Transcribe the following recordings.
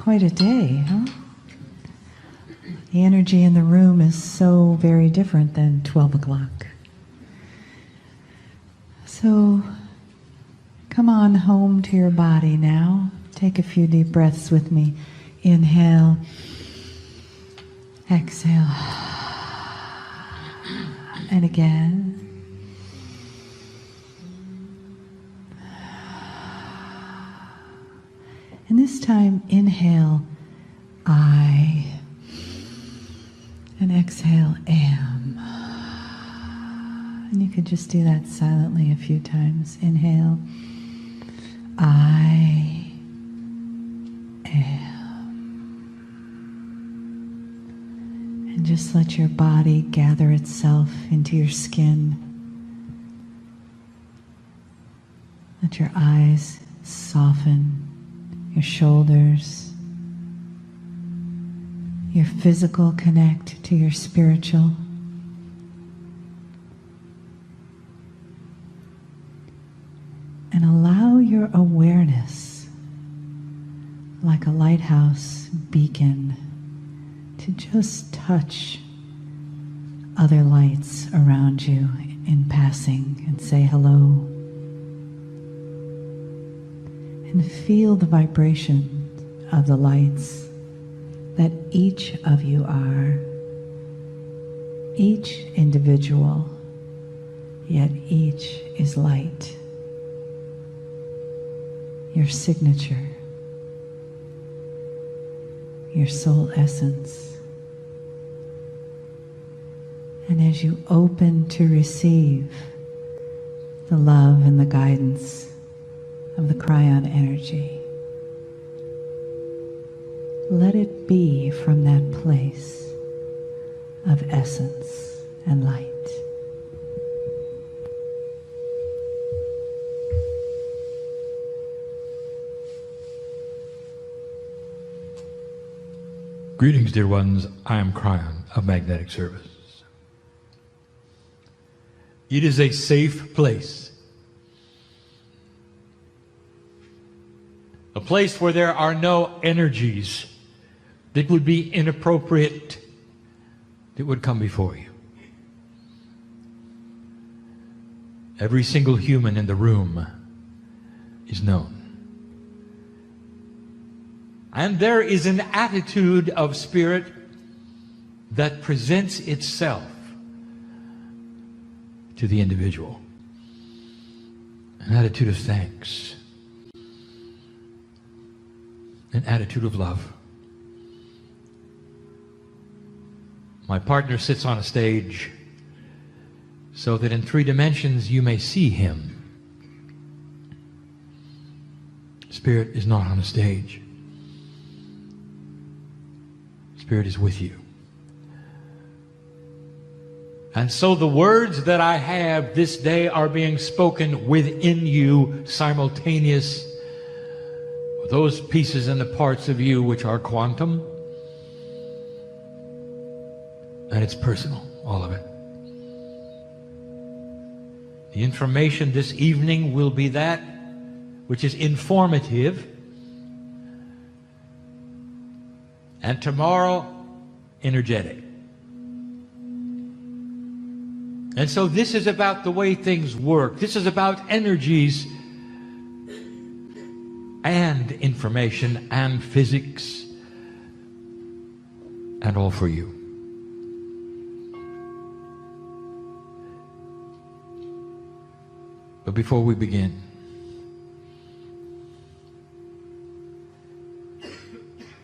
Quite a day, huh? The energy in the room is so very different than 12 o'clock. So come on home to your body now. Take a few deep breaths with me. Inhale. Exhale. And again. And this time, inhale, I, and exhale, am. And you could just do that silently a few times. Inhale, I am. And just let your body gather itself into your skin. Let your eyes soften. Your shoulders, your physical connect to your spiritual. And allow your awareness, like a lighthouse beacon, to just touch other lights around you in passing and say hello. And feel the vibration of the lights that each of you are, each individual, yet each is light. Your signature, your soul essence. And as you open to receive the love and the guidance of the Kryon energy, let it be from that place of essence and light. Greetings, dear ones. I am Kryon of Magnetic Service. It is a safe place. A place where there are no energies that would be inappropriate that would come before you. Every single human in the room is known. And there is an attitude of spirit that presents itself to the individual. An attitude of thanks. An attitude of love. My partner sits on a stage so that in 3 dimensions you may see him. Spirit is not on a stage. Spirit is with you. And so the words that I have this day are being spoken within you, simultaneous with those pieces and the parts of you which are quantum. And it's personal, all of it. The information this evening will be that which is informative, and tomorrow, energetic. And so this is about the way things work. This is about energies and information and physics, and all for you. But before we begin,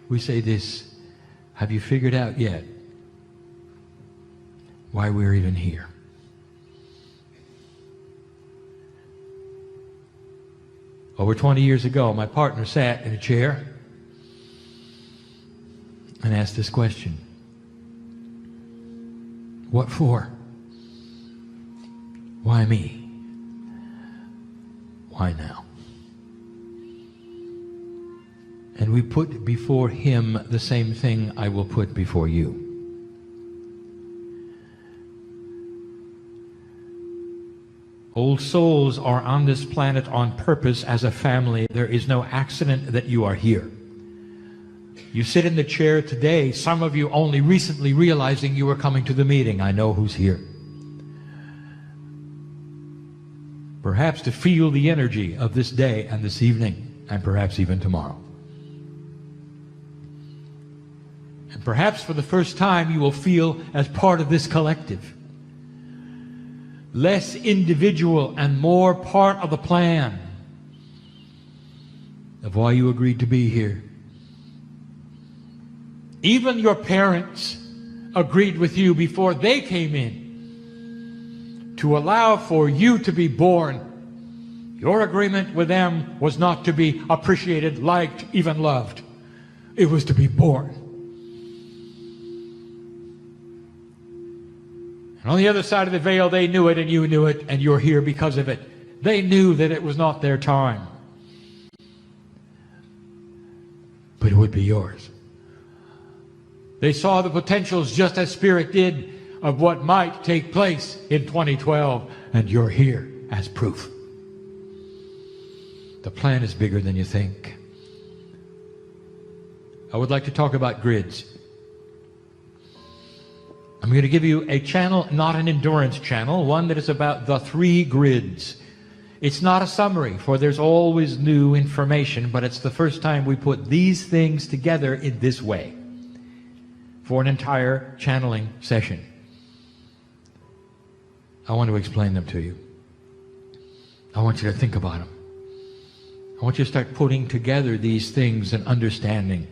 we say this: have you figured out yet why we're even here? Over 20 years ago, my partner sat in a chair and asked this question: what for? Why me? Why now? And we put before him the same thing I will put before you. Old souls are on this planet on purpose as a family. There is no accident that you are here. You sit in the chair today, some of you only recently realizing you were coming to the meeting. I know who's here. Perhaps to feel the energy of this day and this evening, and perhaps even tomorrow. And perhaps for the first time you will feel as part of this collective. Less individual and more part of the plan of why you agreed to be here. Even your parents agreed with you before they came in to allow for you to be born. Your agreement with them was not to be appreciated, liked, even loved. It was to be born. And on the other side of the veil, they knew it and you knew it, and you're here because of it. They knew that it was not their time, but it would be yours. They saw the potentials just as Spirit did of what might take place in 2012, and you're here as proof. The plan is bigger than you think. I would like to talk about grids. I'm going to give you a channel, not an endurance channel, one that is about the 3 grids. It's not a summary, for there's always new information, but it's the first time we put these things together in this way for an entire channeling session. I want to explain them to you. I want you to think about them. I want you to start putting together these things and understanding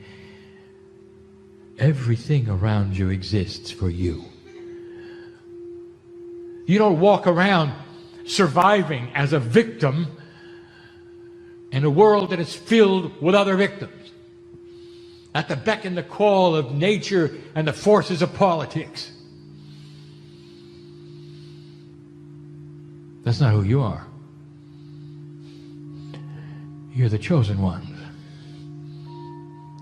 everything around you exists for you. You don't walk around surviving as a victim in a world that is filled with other victims, at the beck and the call of nature and the forces of politics. That's not who you are. You're the chosen ones.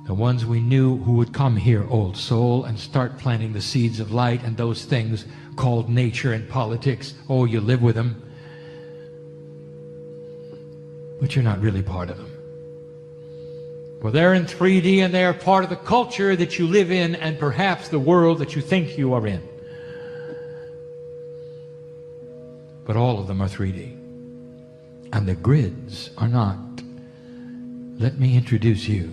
The ones we knew who would come here, old soul, and start planting the seeds of light and those things called nature and politics. Oh, you live with them, but you're not really part of them. Well, they're in 3D and they are part of the culture that you live in and perhaps the world that you think you are in. But all of them are 3D. And the grids are not. Let me introduce you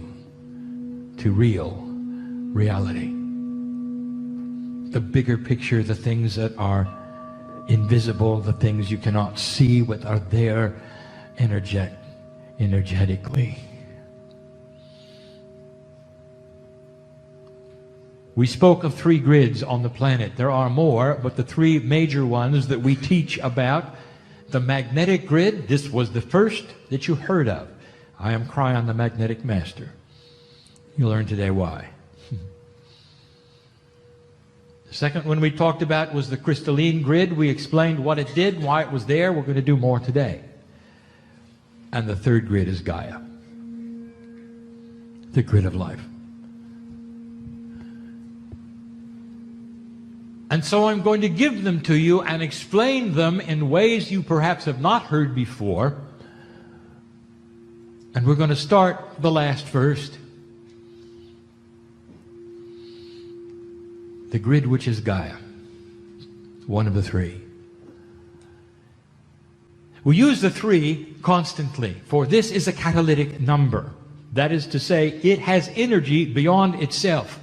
to real reality. The bigger picture, the things that are invisible, the things you cannot see but are there energetically. We spoke of 3 grids on the planet. There are more, but the 3 major ones that we teach about, the magnetic grid, this was the first that you heard of. I am Kryon, the magnetic master. You'll learn today why. The second one we talked about was the crystalline grid. We explained what it did, why it was there. We're going to do more today. And the third grid is Gaia, the grid of life. And so I'm going to give them to you and explain them in ways you perhaps have not heard before. And we're going to start the last first. The grid which is Gaia, one of the 3. We use the 3 constantly, for this is a catalytic number. That is to say, it has energy beyond itself.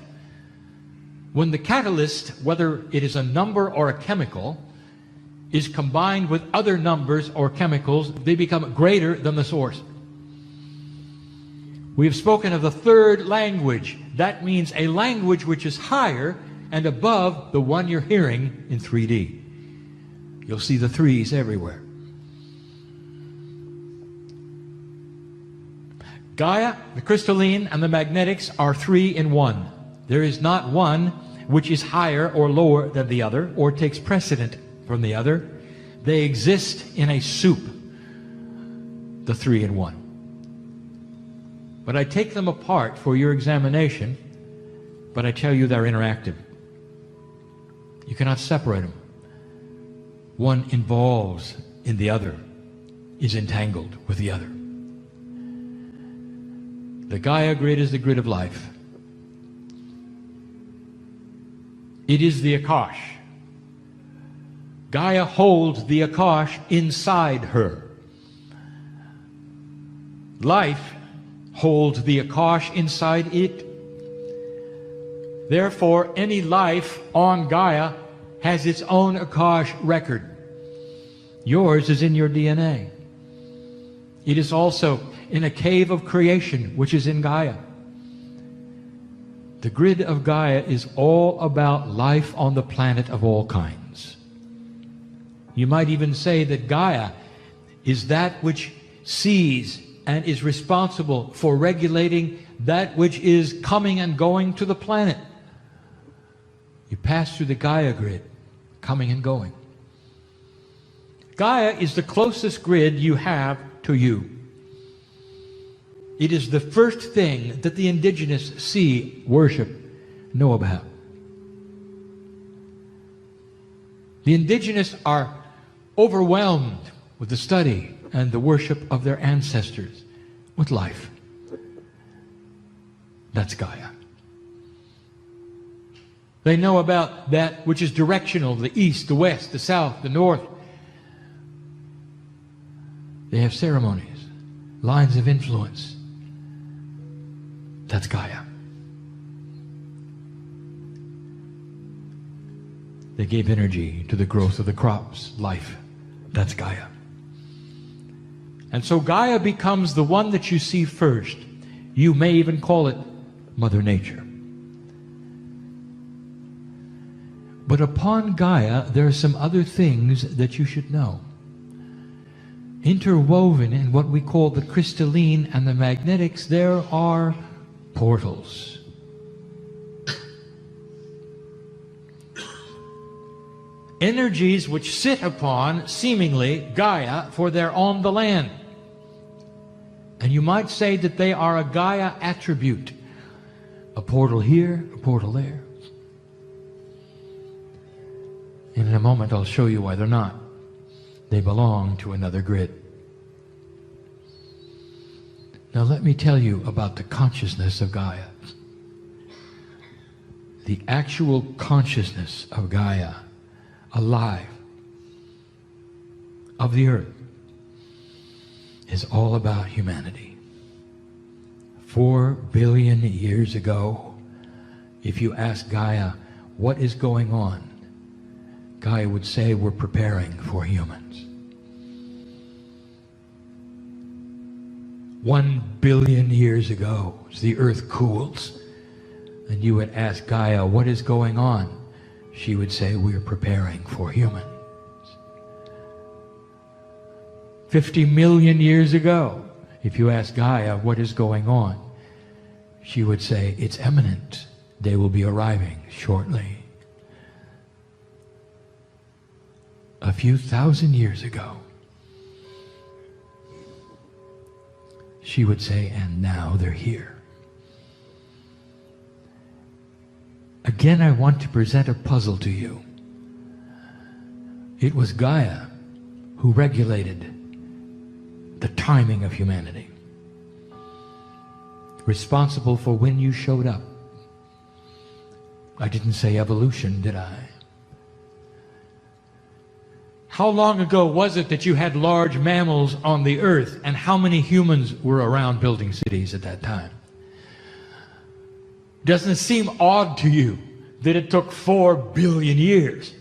When the catalyst, whether it is a number or a chemical, is combined with other numbers or chemicals, they become greater than the source. We have spoken of the third language. That means a language which is higher and above the one you're hearing in 3D. You'll see the 3s everywhere. Gaia, the crystalline, and the magnetics are 3 in 1. There is not one which is higher or lower than the other, or takes precedent from the other. They exist in a soup, the 3 in 1. But I take them apart for your examination, but I tell you they're interactive. You cannot separate them. One involves in the other, is entangled with the other. The Gaia grid is the grid of life. It is the Akash. Gaia holds the Akash inside her. Life holds the Akash inside it. Therefore, any life on Gaia has its own Akash record. Yours is in your DNA. It is also in a cave of creation, which is in Gaia. The grid of Gaia is all about life on the planet of all kinds. You might even say that Gaia is that which sees and is responsible for regulating that which is coming and going to the planet. You pass through the Gaia grid, coming and going. Gaia is the closest grid you have to you. It is the first thing that the indigenous see, worship, know about. The indigenous are overwhelmed with the study and the worship of their ancestors, with life. That's Gaia. They know about that which is directional, the east, the west, the south, the north. They have ceremonies, lines of influence. That's Gaia. They gave energy to the growth of the crops, life. That's Gaia. And so Gaia becomes the one that you see first. You may even call it Mother Nature. But upon Gaia, there are some other things that you should know. Interwoven in what we call the crystalline and the magnetics, there are portals. Energies which sit upon, seemingly, Gaia, for they're on the land. And you might say that they are a Gaia attribute. A portal here, a portal there. And in a moment I'll show you why they're not. They belong to another grid. Now let me tell you about the consciousness of Gaia. The actual consciousness of Gaia, alive, of the earth, is all about humanity. 4 billion years ago, if you ask Gaia, what is going on? Gaia would say, we're preparing for humans. 1 billion years ago, as the earth cools, and you would ask Gaia, what is going on? She would say, we're preparing for humans. 50 million years ago, if you ask Gaia, what is going on? She would say, it's imminent. They will be arriving shortly. A few thousand years ago, she would say, and now they're here. Again, I want to present a puzzle to you. It was Gaia who regulated the timing of humanity, responsible for when you showed up. I didn't say evolution, did I? How long ago was it that you had large mammals on the earth, and how many humans were around building cities at that time? Doesn't it seem odd to you that it took 4 billion years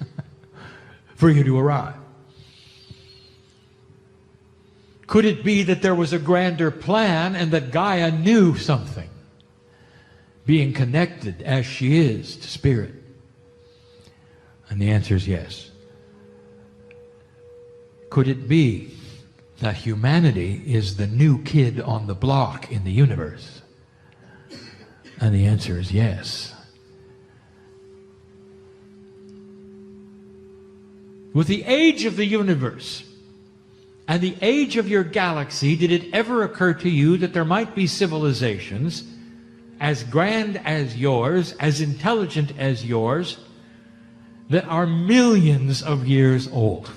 for you to arrive? Could it be that there was a grander plan and that Gaia knew something, being connected as she is to spirit? And the answer is yes. Could it be that humanity is the new kid on the block in the universe? And the answer is yes. With the age of the universe and the age of your galaxy, did it ever occur to you that there might be civilizations as grand as yours, as intelligent as yours, that are millions of years old?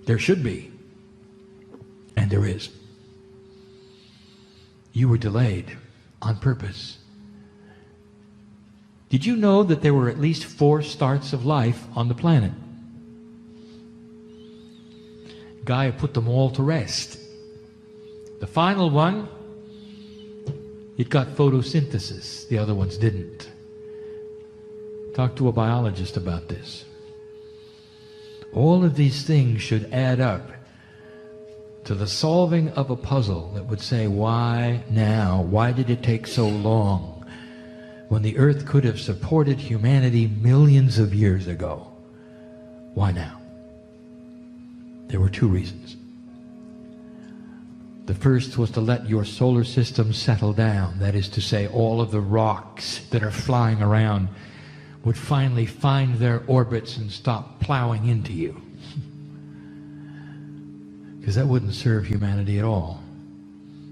There should be, and there is. You were delayed on purpose. Did you know that there were at least 4 starts of life on the planet? Gaia put them all to rest. The final one, it got photosynthesis. The other ones didn't. Talk to a biologist about this. All of these things should add up to the solving of a puzzle that would say, why now? Why did it take so long? When the earth could have supported humanity millions of years ago. Why now? There were 2 reasons. The first was to let your solar system settle down. That is to say, all of the rocks that are flying around would finally find their orbits and stop plowing into you. Because that wouldn't serve humanity at all,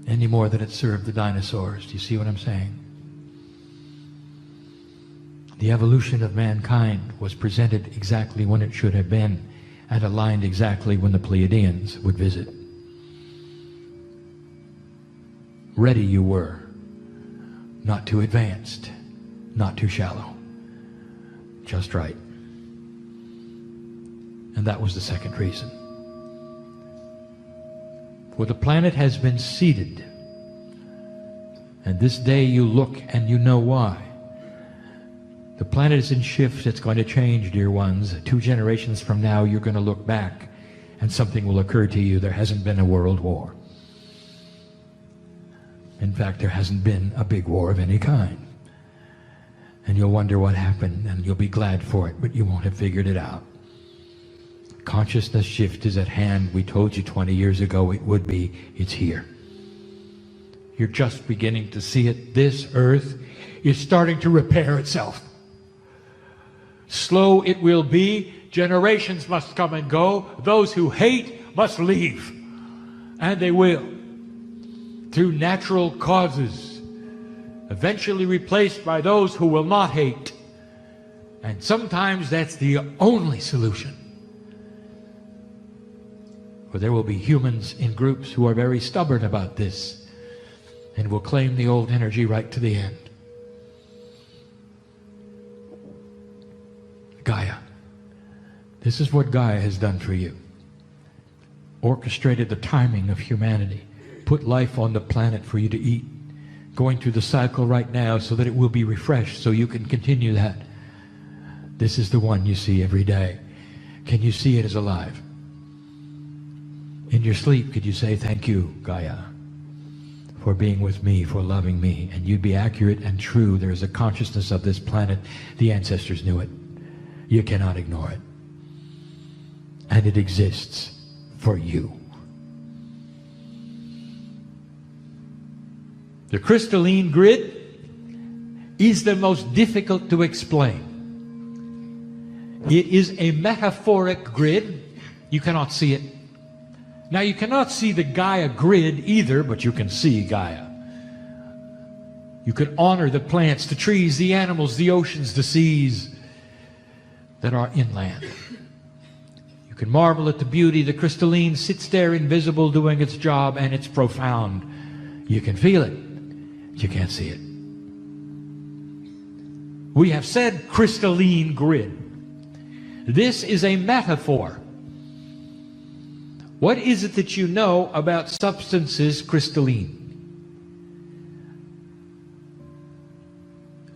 any more than it served the dinosaurs. Do you see what I'm saying? The evolution of mankind was presented exactly when it should have been, and aligned exactly when the Pleiadians would visit. Ready you were, not too advanced, not too shallow, just right. And that was the second reason. For the planet has been seeded, and this day you look and you know why. The planet is in shift. It's going to change, dear ones. 2 generations from now, you're going to look back and something will occur to you. There hasn't been a world war. In fact, there hasn't been a big war of any kind. And you'll wonder what happened, and you'll be glad for it, but you won't have figured it out. Consciousness shift is at hand. We told you 20 years ago it would be. It's here. You're just beginning to see it. This earth is starting to repair itself. Slow it will be. Generations must come and go. Those who hate must leave. And they will. Through natural causes. Eventually replaced by those who will not hate. And sometimes that's the only solution. For there will be humans in groups who are very stubborn about this and will claim the old energy right to the end. Gaia. This is what Gaia has done for you. Orchestrated the timing of humanity. Put life on the planet for you to eat. Going through the cycle right now so that it will be refreshed so you can continue that. This is the one you see every day. Can you see it as alive? In your sleep, could you say, thank you, Gaia, for being with me, for loving me? And you'd be accurate and true. There is a consciousness of this planet. The ancestors knew it. You cannot ignore it. And it exists for you. The crystalline grid is the most difficult to explain. It is a metaphoric grid. You cannot see it. Now, you cannot see the Gaia grid either, but you can see Gaia. You can honor the plants, the trees, the animals, the oceans, the seas that are inland. You can marvel at the beauty. The crystalline sits there invisible doing its job, and it's profound. You can feel it, but you can't see it. We have said crystalline grid. This is a metaphor. What is it that you know about substances crystalline?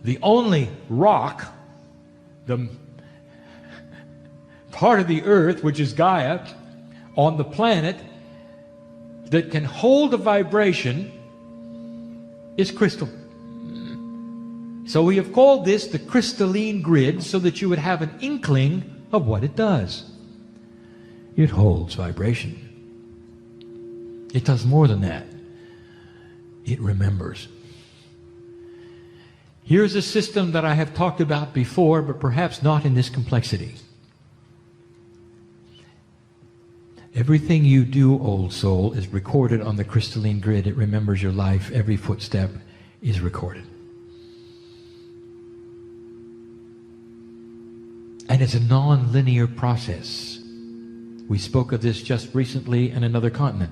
The only rock, the part of the earth, which is Gaia, on the planet that can hold a vibration is crystal. So we have called this the crystalline grid so that you would have an inkling of what it does. It holds vibration. It does more than that. It remembers. Here's a system that I have talked about before, but perhaps not in this complexity. Everything you do, old soul, is recorded on the crystalline grid. It remembers your life. Every footstep is recorded. And it's a non-linear process. We spoke of this just recently in another continent.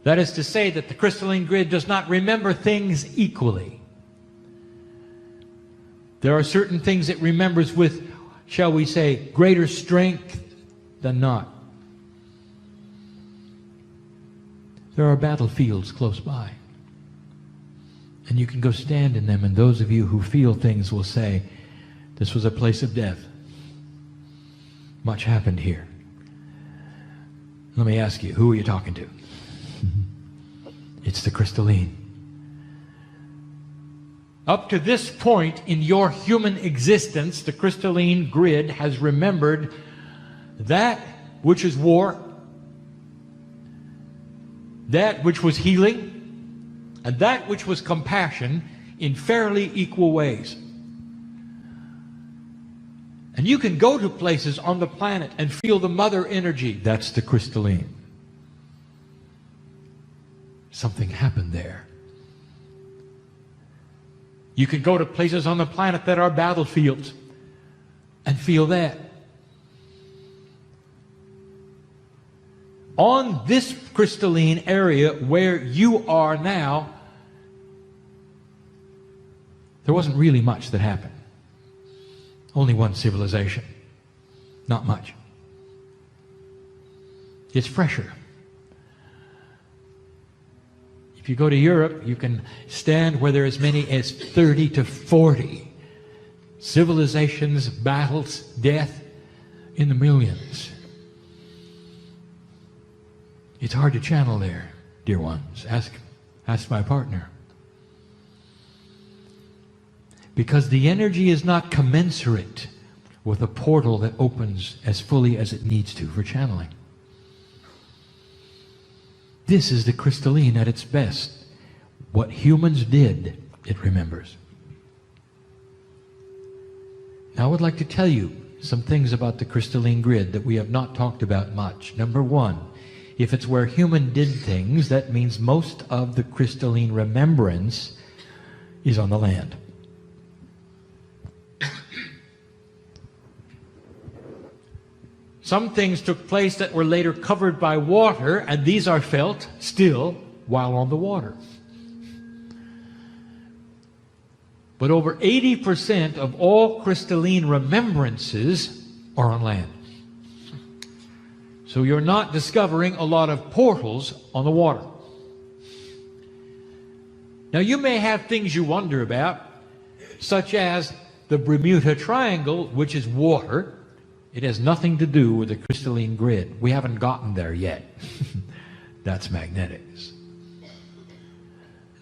That is to say that the crystalline grid does not remember things equally. There are certain things it remembers with, shall we say, greater strength than not. There are battlefields close by. And you can go stand in them, and those of you who feel things will say, this was a place of death. Much happened here. Let me ask you, who are you talking to? It's the crystalline. Up to this point in your human existence, the crystalline grid has remembered that which is war, that which was healing, and that which was compassion in fairly equal ways. And you can go to places on the planet and feel the mother energy. That's the crystalline. Something happened there. You can go to places on the planet that are battlefields and feel that. On this crystalline area where you are now, there wasn't really much that happened. Only one civilization. Not much. It's fresher. If you go to Europe, you can stand where there are as many as 30 to 40 civilizations, battles, death in the millions. It's hard to channel there, dear ones. Ask my partner. Because the energy is not commensurate with a portal that opens as fully as it needs to for channeling. This is the crystalline at its best. What humans did, it remembers. Now I would like to tell you some things about the crystalline grid that we have not talked about much. Number one, if it's where human did things, that means most of the crystalline remembrance is on the land. Some things took place that were later covered by water, and these are felt still while on the water. But over 80% of all crystalline remembrances are on land. So you're not discovering a lot of portals on the water. Now you may have things you wonder about, such as the Bermuda Triangle, which is water. It has nothing to do with the crystalline grid. We haven't gotten there yet. That's magnetics.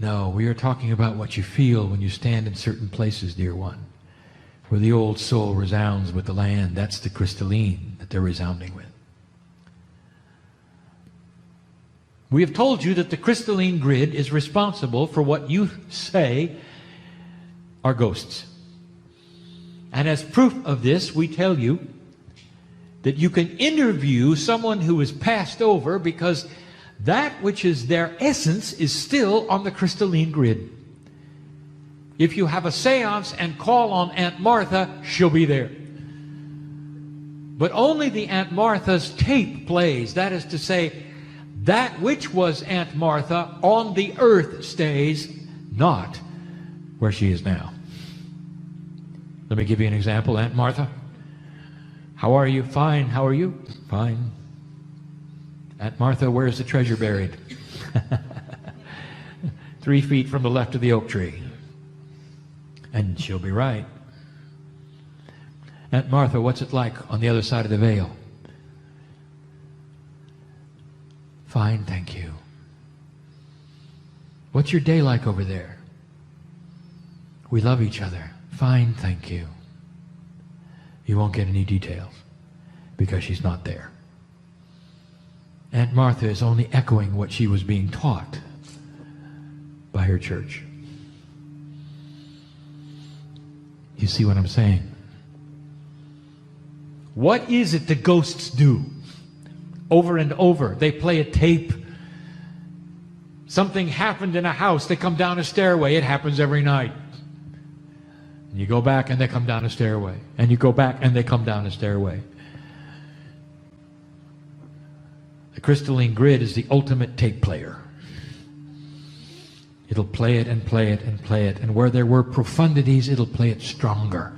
No, we are talking about what you feel when you stand in certain places, dear one, where the old soul resounds with the land. That's the crystalline that they're resounding with. We have told you that the crystalline grid is responsible for what you say are ghosts. And as proof of this, we tell you that you can interview someone who is passed over, because that which is their essence is still on the crystalline grid. If you have a seance and call on Aunt Martha, she'll be there. But only the Aunt Martha's tape plays. That is to say, that which was Aunt Martha on the earth stays, not where she is now. Let me give you an example. Aunt Martha, how are you? Fine. How are you? Fine. Aunt Martha, where's the treasure buried? 3 feet from the left of the oak tree. And she'll be right. Aunt Martha, what's it like on the other side of the veil? Fine, thank you. What's your day like over there? We love each other. Fine, thank you. You won't get any details because she's not there. Aunt Martha is only echoing what she was being taught by her church. You see what I'm saying? What is it the ghosts do? Over and over, they play a tape. Something happened in a house, they come down a stairway. It happens every night. And you go back and they come down a stairway. And you go back and they come down a stairway. The crystalline grid is the ultimate tape player. It'll play it and play it and play it. And where there were profundities, it'll play it stronger.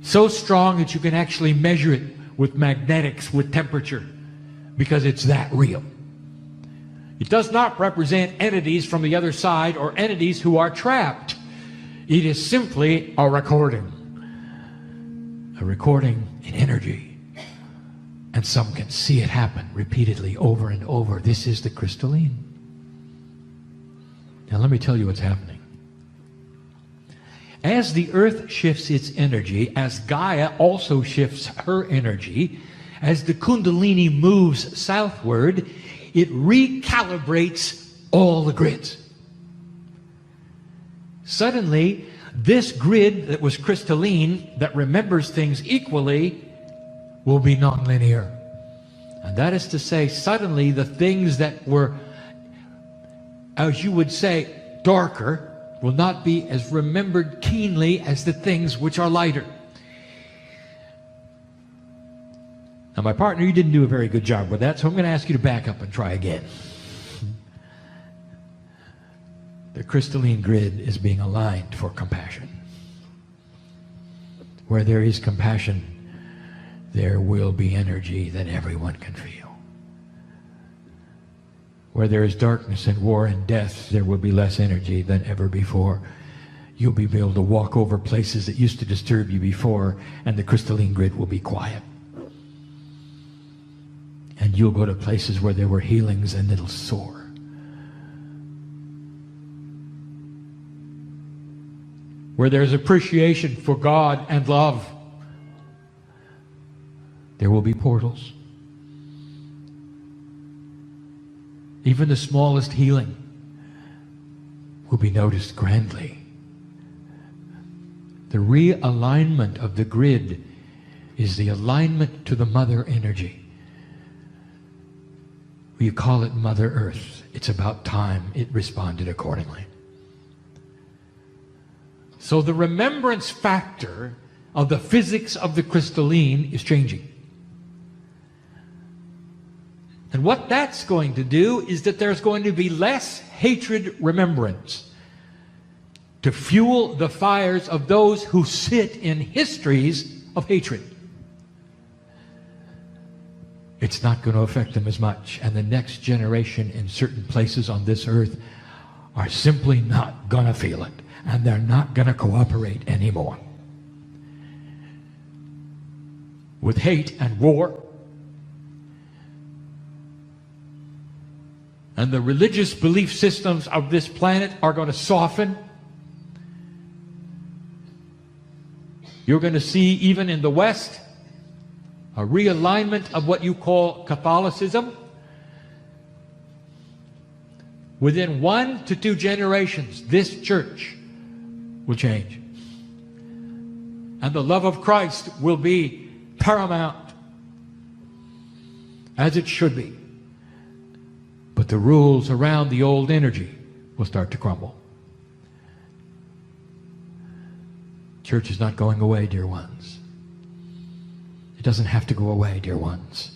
So strong that you can actually measure it with magnetics, with temperature, because it's that real. It does not represent entities from the other side or entities who are trapped. It is simply a recording in energy. And some can see it happen repeatedly over and over. This is the crystalline. Now let me tell you what's happening. As the earth shifts its energy, as Gaia also shifts her energy, as the Kundalini moves southward, it recalibrates all the grids. Suddenly, this grid that was crystalline, that remembers things equally, will be nonlinear. And that is to say, suddenly the things that were, as you would say, darker, will not be as remembered keenly as the things which are lighter. Now, my partner, you didn't do a very good job with that, so I'm going to ask you to back up and try again. The crystalline grid is being aligned for compassion. Where there is compassion, there will be energy that everyone can feel. Where there is darkness and war and death, there will be less energy than ever before. You'll be able to walk over places that used to disturb you before, and the crystalline grid will be quiet. And you'll go to places where there were healings and it'll soar. Where there's appreciation for God and love, there will be portals. Even the smallest healing will be noticed grandly. The realignment of the grid is the alignment to the mother energy. You call it Mother Earth. It's about time it responded accordingly. So the remembrance factor of the physics of the crystalline is changing. And what that's going to do is that there's going to be less hatred remembrance to fuel the fires of those who sit in histories of hatred. It's not going to affect them as much. And the next generation in certain places on this earth are simply not going to feel it. And they're not going to cooperate anymore with hate and war. And the religious belief systems of this planet are going to soften. You're going to see, even in the West, a realignment of what you call Catholicism. Within 1 to 2 generations, this church will change. And the love of Christ will be paramount, as it should be. But the rules around the old energy will start to crumble. Church is not going away, dear ones. It doesn't have to go away, dear ones.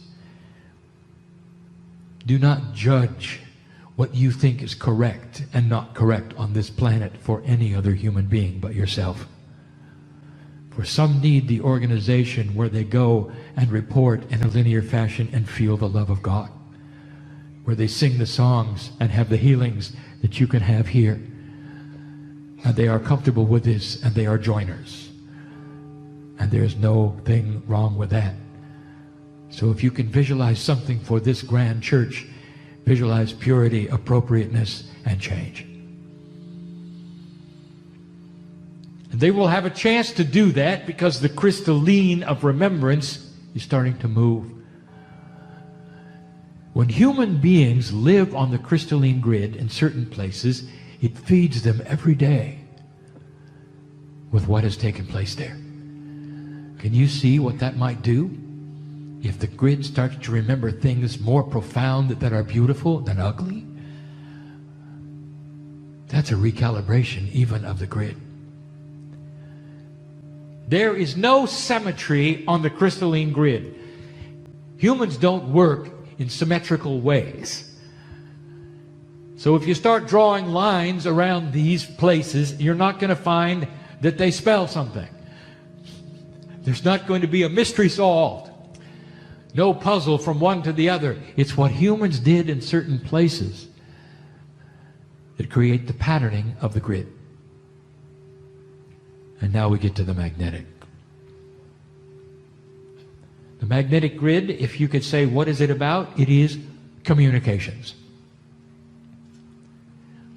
Do not judge what you think is correct and not correct on this planet for any other human being but yourself. For some need the organization where they go and report in a linear fashion and feel the love of God, where they sing the songs and have the healings that you can have here. And they are comfortable with this, and they are joiners. And there's no thing wrong with that. So if you can visualize something for this grand church, visualize purity, appropriateness, and change. And they will have a chance to do that because the crystalline of remembrance is starting to move. When human beings live on the crystalline grid in certain places, it feeds them every day with what has taken place there. Can you see what that might do? If the grid starts to remember things more profound that are beautiful than ugly, that's a recalibration even of the grid. There is no symmetry on the crystalline grid. Humans don't work in symmetrical ways. So if you start drawing lines around these places, you're not going to find that they spell something. There's not going to be a mystery solved. No puzzle from one to the other. It's what humans did in certain places that create the patterning of the grid. And now we get to the magnetic. The magnetic grid, if you could say, what is it about? It is communications.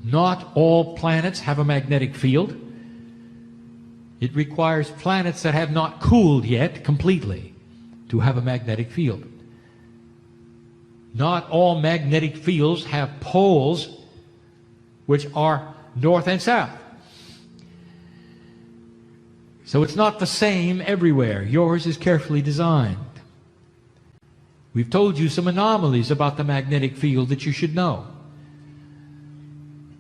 Not all planets have a magnetic field. It requires planets that have not cooled yet completely to have a magnetic field. Not all magnetic fields have poles which are north and south. So it's not the same everywhere. Yours is carefully designed. We've told you some anomalies about the magnetic field that you should know.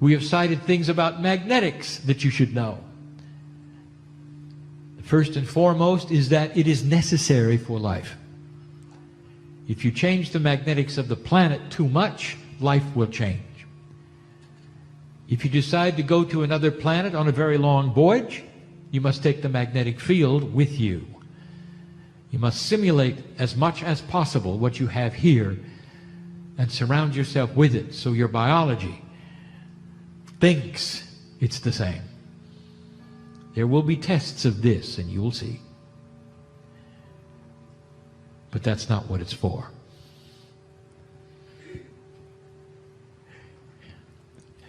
We have cited things about magnetics that you should know. First and foremost is that it is necessary for life. If you change the magnetics of the planet too much, life will change. If you decide to go to another planet on a very long voyage, you must take the magnetic field with you. You must simulate as much as possible what you have here and surround yourself with it so your biology thinks it's the same. There will be tests of this, and you will see. But that's not what it's for.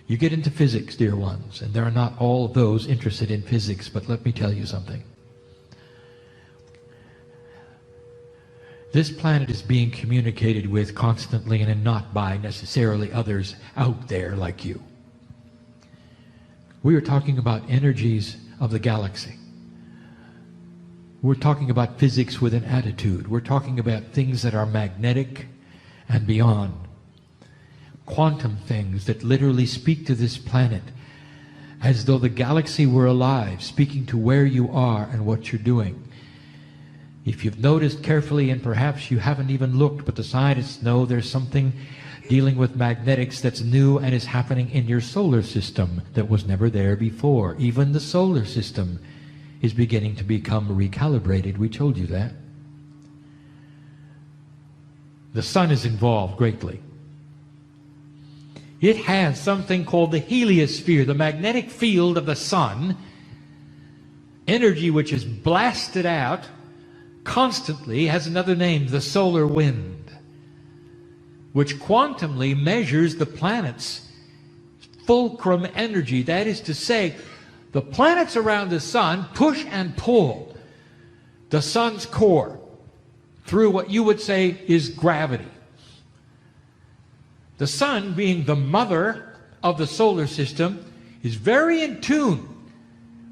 You get into physics, dear ones, and there are not all of those interested in physics, but let me tell you something. This planet is being communicated with constantly and not by necessarily others out there like you. We are talking about energies of the galaxy. We're talking about physics with an attitude. We're talking about things that are magnetic and beyond. Quantum things that literally speak to this planet as though the galaxy were alive, speaking to where you are and what you're doing. If you've noticed carefully, and perhaps you haven't even looked, but the scientists know there's something dealing with magnetics that's new and is happening in your solar system that was never there before. Even the solar system is beginning to become recalibrated. We told you that. The sun is involved greatly. It has something called the heliosphere, the magnetic field of the sun, energy which is blasted out constantly, has another name, the solar wind, which quantumly measures the planet's fulcrum energy. That is to say, the planets around the sun push and pull the sun's core through what you would say is gravity. The sun, being the mother of the solar system, is very in tune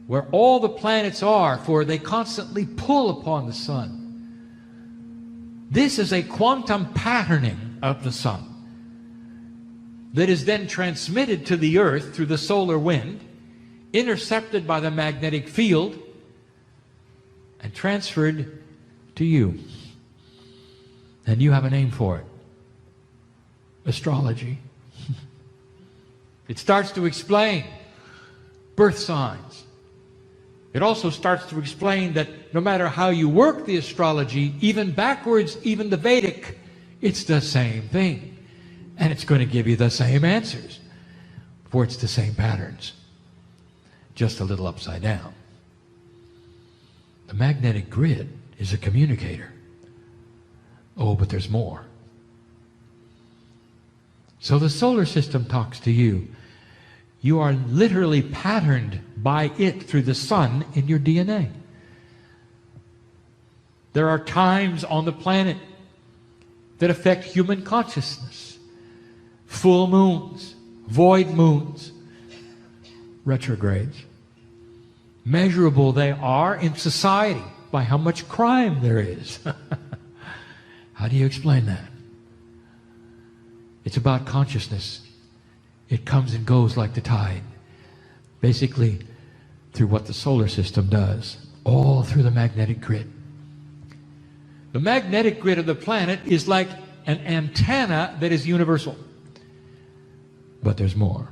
where all the planets are, for they constantly pull upon the sun. This is a quantum patterning of the sun that is then transmitted to the earth through the solar wind, intercepted by the magnetic field, and transferred to you. And you have a name for it. Astrology. It starts to explain birth signs. It also starts to explain that no matter how you work the astrology, even backwards, even the Vedic, it's the same thing. And it's going to give you the same answers, for it's the same patterns, just a little upside down. The magnetic grid is a communicator. Oh, but there's more. So the solar system talks to you. You are literally patterned by it through the sun in your DNA. There are times on the planet that affect human consciousness. Full moons, void moons, retrogrades. Measurable they are in society by how much crime there is. How do you explain that? It's about consciousness. It comes and goes like the tide. Basically, through what the solar system does, all through the magnetic grid. The magnetic grid of the planet is like an antenna that is universal. But there's more.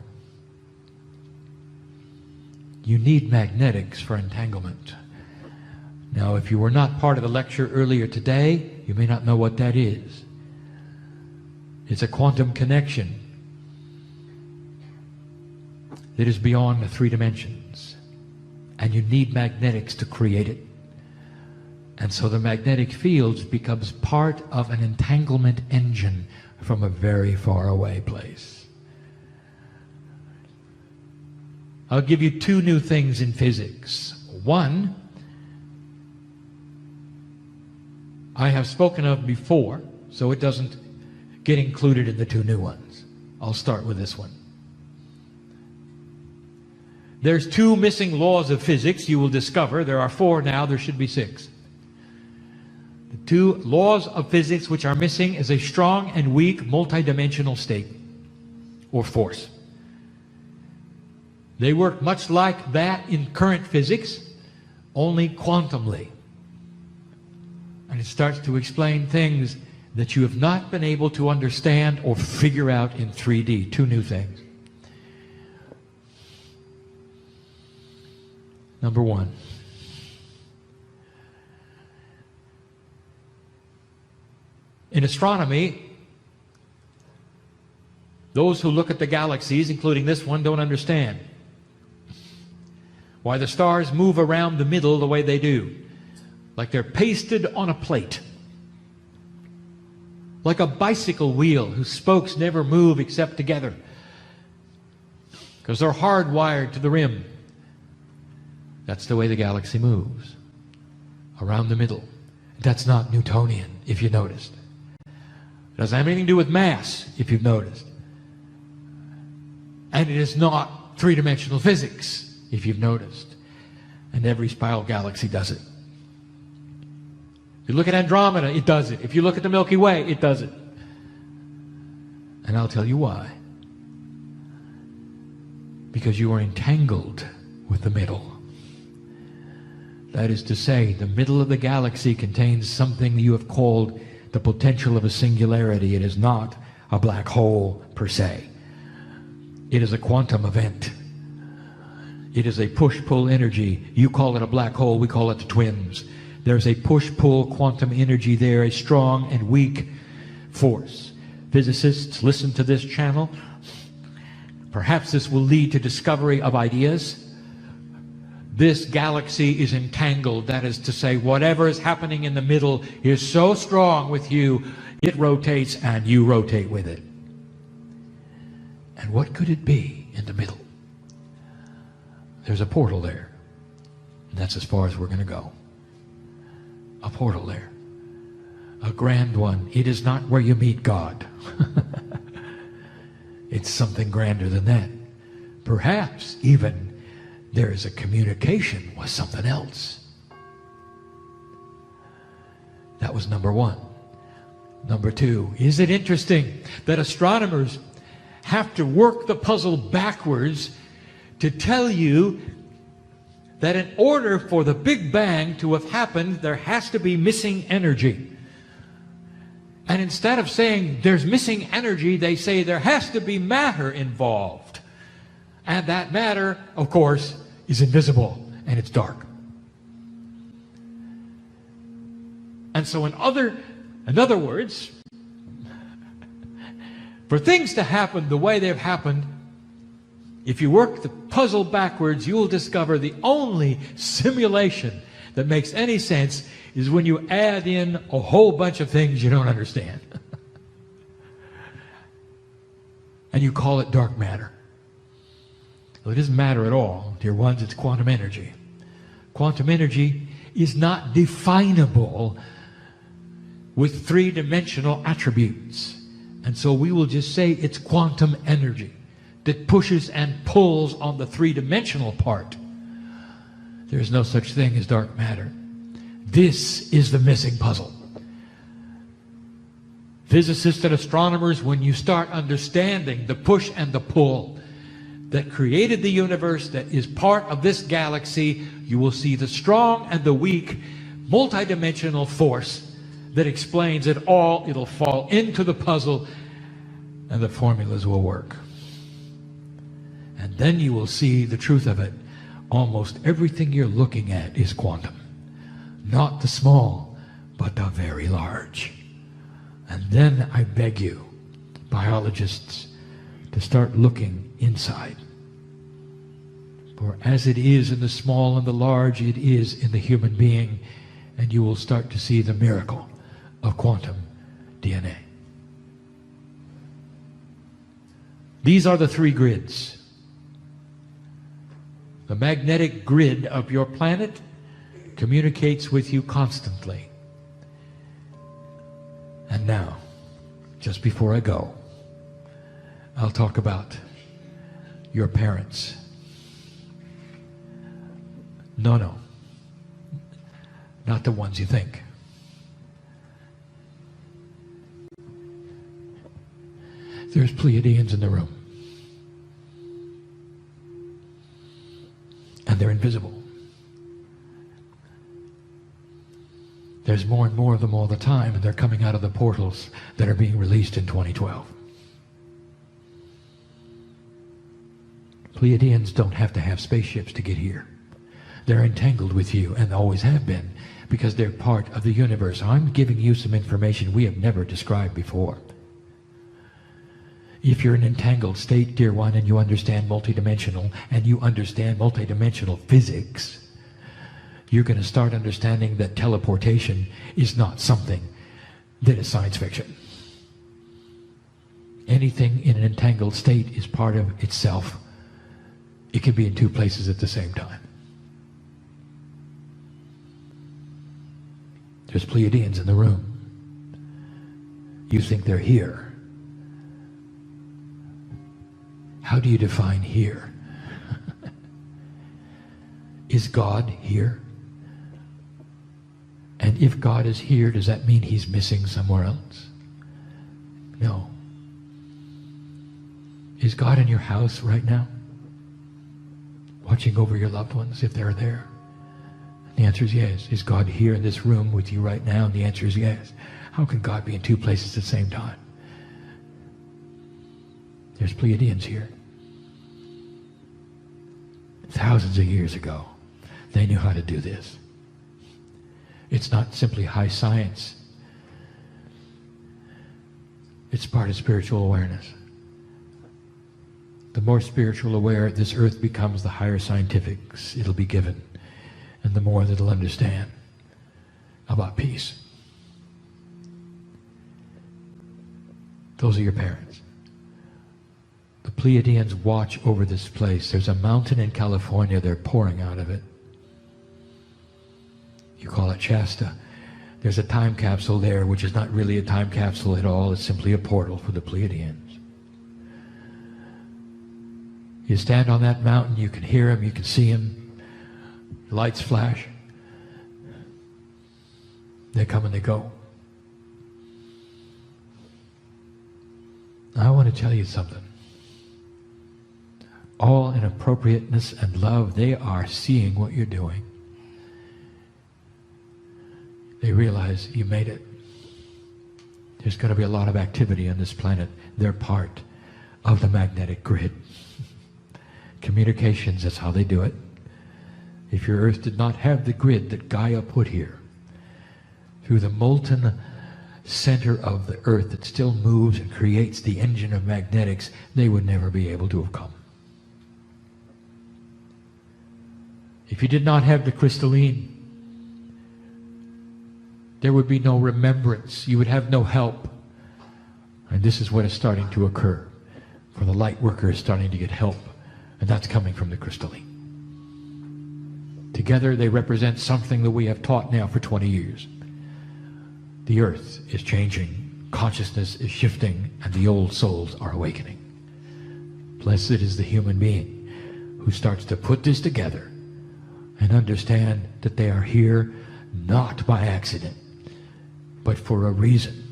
You need magnetics for entanglement. Now, if you were not part of the lecture earlier today, you may not know what that is. It's a quantum connection that is beyond the 3 dimensions. And you need magnetics to create it. And so the magnetic fields becomes part of an entanglement engine from a very far away place. I'll give you 2 new things in physics. One, I have spoken of before, so it doesn't get included in the 2 new ones. I'll start with this one. There's 2 missing laws of physics you will discover. There are 4 now, there should be 6. The 2 laws of physics which are missing is a strong and weak multidimensional state or force. They work much like that in current physics, only quantumly. And it starts to explain things that you have not been able to understand or figure out in 3D. 2 new things. Number 1. In astronomy, those who look at the galaxies, including this one, don't understand why the stars move around the middle the way they do. Like they're pasted on a plate. Like a bicycle wheel whose spokes never move except together. Because they're hardwired to the rim. That's the way the galaxy moves. Around the middle. That's not Newtonian, if you noticed. It doesn't have anything to do with mass, if you've noticed. And it is not 3-dimensional physics, if you've noticed. And every spiral galaxy does it. If you look at Andromeda, it does it. If you look at the Milky Way, it does it. And I'll tell you why. Because you are entangled with the middle. That is to say, the middle of the galaxy contains something you have called the potential of a singularity. It is not a black hole per se. It is a quantum event. It is a push-pull energy. You call it a black hole, we call it the twins. There's a push-pull quantum energy there, a strong and weak force. Physicists, listen to this channel. Perhaps this will lead to discovery of ideas. This galaxy is entangled. That is to say, whatever is happening in the middle is so strong with you, it rotates and you rotate with it. And what could it be in the middle? There's a portal there. And that's as far as we're going to go. A portal there. A grand one. It is not where you meet God. It's something grander than that. Perhaps even there is a communication with something else. That was number 1. Number 2, is it interesting that astronomers have to work the puzzle backwards to tell you that in order for the Big Bang to have happened, there has to be missing energy. And instead of saying there's missing energy, they say there has to be matter involved. And that matter, of course, is invisible and it's dark. And so in other words, for things to happen the way they've happened, if you work the puzzle backwards, you'll discover the only simulation that makes any sense is when you add in a whole bunch of things you don't understand. And you call it dark matter. Well, it isn't matter at all, dear ones, it's quantum energy. Quantum energy is not definable with 3-dimensional attributes. And so we will just say it's quantum energy that pushes and pulls on the 3-dimensional part. There's no such thing as dark matter. This is the missing puzzle. Physicists and astronomers, when you start understanding the push and the pull that created the universe, that is part of this galaxy, you will see the strong and the weak multidimensional force that explains it all. It'll fall into the puzzle and the formulas will work. then you will see the truth of it. Almost everything you're looking at is quantum. Not the small, but the very large. And then I beg you, biologists, to start looking inside. For as it is in the small and the large, it is in the human being, and you will start to see the miracle of quantum DNA. These are the three grids. The magnetic grid of your planet communicates with you constantly. And now, just before I go, I'll talk about your parents. No, not the ones you think. There's Pleiadians in the room. And they're invisible. There's more and more of them all the time, and they're coming out of the portals that are being released in 2012. Pleiadians don't have to have spaceships to get here. They're entangled with you, and always have been, because they're part of the universe. I'm giving you some information we have never described before. If you're in an entangled state, dear one, and you understand multidimensional, and you understand multidimensional physics, you're going to start understanding that teleportation is not something that is science fiction. Anything in an entangled state is part of itself. It can be in two places at the same time. There's Pleiadians in the room. You think they're here. How do you define here? Is God here? And if God is here, does that mean he's missing somewhere else? No. Is God in your house right now? Watching over your loved ones if they're there? And the answer is yes. Is God here in this room with you right now? And the answer is yes. How can God be in two places at the same time? There's Pleiadians here. Thousands of years ago, they knew how to do this. It's not simply high science. It's part of spiritual awareness. The more spiritual aware this earth becomes, the higher scientifics it'll be given, and the more that it'll understand about peace. Those are your parents. The Pleiadians watch over this place. There's a mountain in California, they're pouring out of it. You call it Shasta. There's a time capsule there, which is not really a time capsule at all. It's simply a portal for the Pleiadians. You stand on that mountain, you can hear him, you can see him. Lights flash. They come and they go. I want to tell you something. All in appropriateness and love, they are seeing what you're doing. They realize you made it. There's going to be a lot of activity on this planet. They're part of the magnetic grid. Communications, that's how they do it. If your Earth did not have the grid that Gaia put here, through the molten center of the Earth that still moves and creates the engine of magnetics, they would never be able to have come. If you did not have the crystalline, there would be no remembrance. You would have no help. And this is what is starting to occur. For the light worker is starting to get help. And that's coming from the crystalline. Together they represent something that we have taught now for 20 years. The earth is changing. Consciousness is shifting. And the old souls are awakening. Blessed is the human being who starts to put this together and understand that they are here not by accident, but for a reason.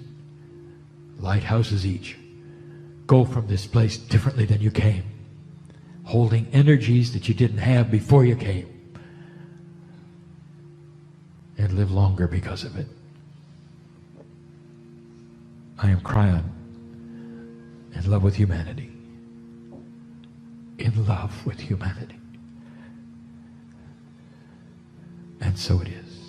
Lighthouses each go from this place differently than you came, holding energies that you didn't have before you came, and live longer because of it. I am Kryon, in love with humanity, in in love with humanity. And so it is.